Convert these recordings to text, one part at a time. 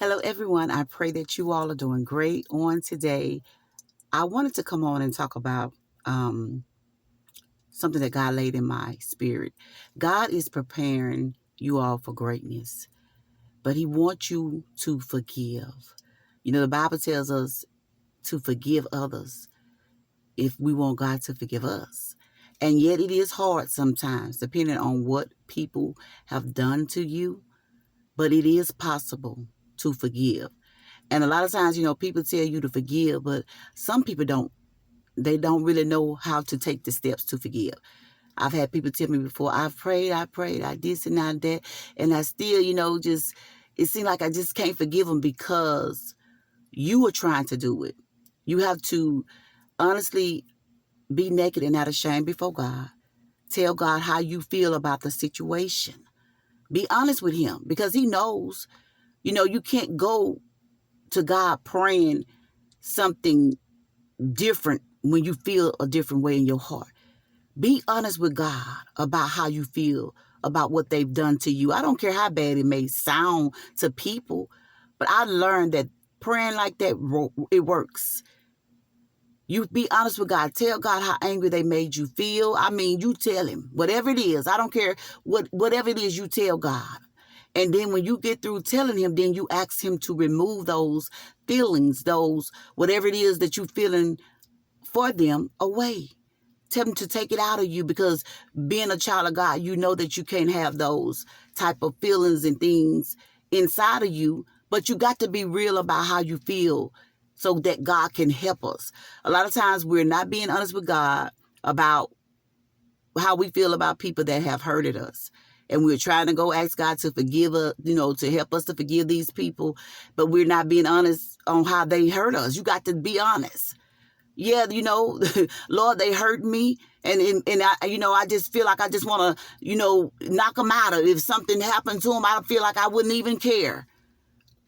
Hello, everyone. I pray that you all are doing great on today. I wanted to come on and talk about um, something that God laid in my spirit. God is preparing you all for greatness, but He wants you to forgive. You know, the Bible tells us to forgive others if we want God to forgive us. And yet it is hard sometimes, depending on what people have done to you, but it is possible to forgive. And a lot of times, people tell you to forgive, but some people don't. They don't really know how to take the steps to forgive. I've had people tell me before, I prayed, I this and I that, and I still, just, it seemed like I just can't forgive them because you were trying to do it. You have to honestly be naked and not ashamed before God. Tell God how you feel about the situation. Be honest with Him because He knows. You can't go to God praying something different when you feel a different way in your heart. Be honest with God about how you feel about what they've done to you. I don't care how bad it may sound to people, but I learned that praying like that, it works. You be honest with God. Tell God how angry they made you feel. I mean, you tell Him whatever it is. I don't care whatever it is, you tell God. And then when you get through telling Him, then you ask Him to remove those feelings, those whatever it is that you're feeling for them away. Tell them to take it out of you because being a child of God, you know that you can't have those type of feelings and things inside of you, but you got to be real about how you feel so that God can help us. A lot of times we're not being honest with God about how we feel about people that have hurted us. And we're trying to go ask God to forgive us, to help us to forgive these people, but we're not being honest on how they hurt us. You got to be honest. Yeah, Lord, they hurt me. And I just feel like I just want to, knock them out. Or if something happened to them, I feel like I wouldn't even care.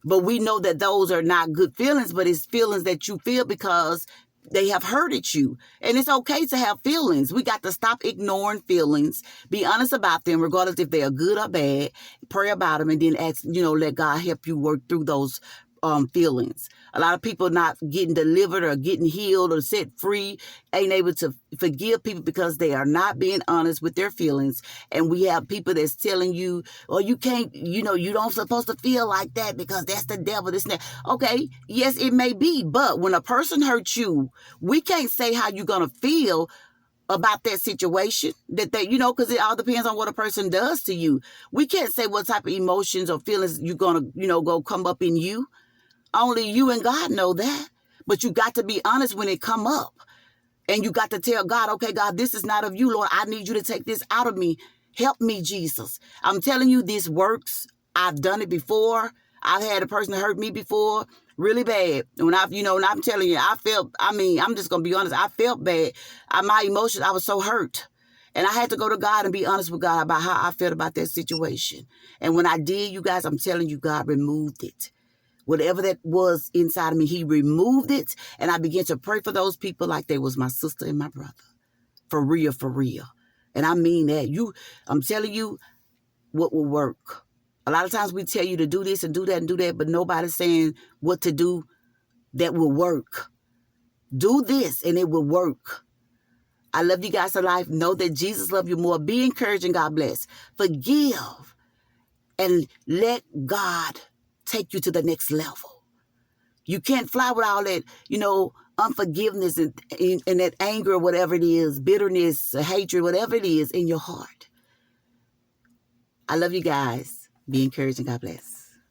But we know that those are not good feelings, but it's feelings that you feel because they have hurted you. And it's okay to have feelings. We got to stop ignoring feelings, be honest about them, regardless if they are good or bad, pray about them, and then ask, let God help you work through those feelings. A lot of people not getting delivered or getting healed or set free, ain't able to forgive people because they are not being honest with their feelings. And we have people that's telling you, oh, you can't, you don't supposed to feel like that because that's the devil, this and that. Okay, yes, it may be. But when a person hurts you, we can't say how you're going to feel about that situation that they, because it all depends on what a person does to you. We can't say what type of emotions or feelings you're going to, go come up in you. Only you and God know that. But you got to be honest when it come up. And you got to tell God, okay, God, this is not of you, Lord. I need you to take this out of me. Help me, Jesus. I'm telling you, this works. I've done it before. I've had a person hurt me before really bad. When and I'm telling you, I'm just going to be honest. I felt bad. My emotions, I was so hurt. And I had to go to God and be honest with God about how I felt about that situation. And when I did, you guys, I'm telling you, God removed it. Whatever that was inside of me, He removed it. And I began to pray for those people like they was my sister and my brother. For real, for real. And I mean that. I'm telling you what will work. A lot of times we tell you to do this and do that and do that, but nobody's saying what to do that will work. Do this and it will work. I love you guys to life. Know that Jesus loves you more. Be encouraged and God bless. Forgive and let God take you to the next level. You can't fly with all that, unforgiveness and that anger, whatever it is, bitterness, hatred, whatever it is in your heart. I love you guys. Be encouraged and God bless.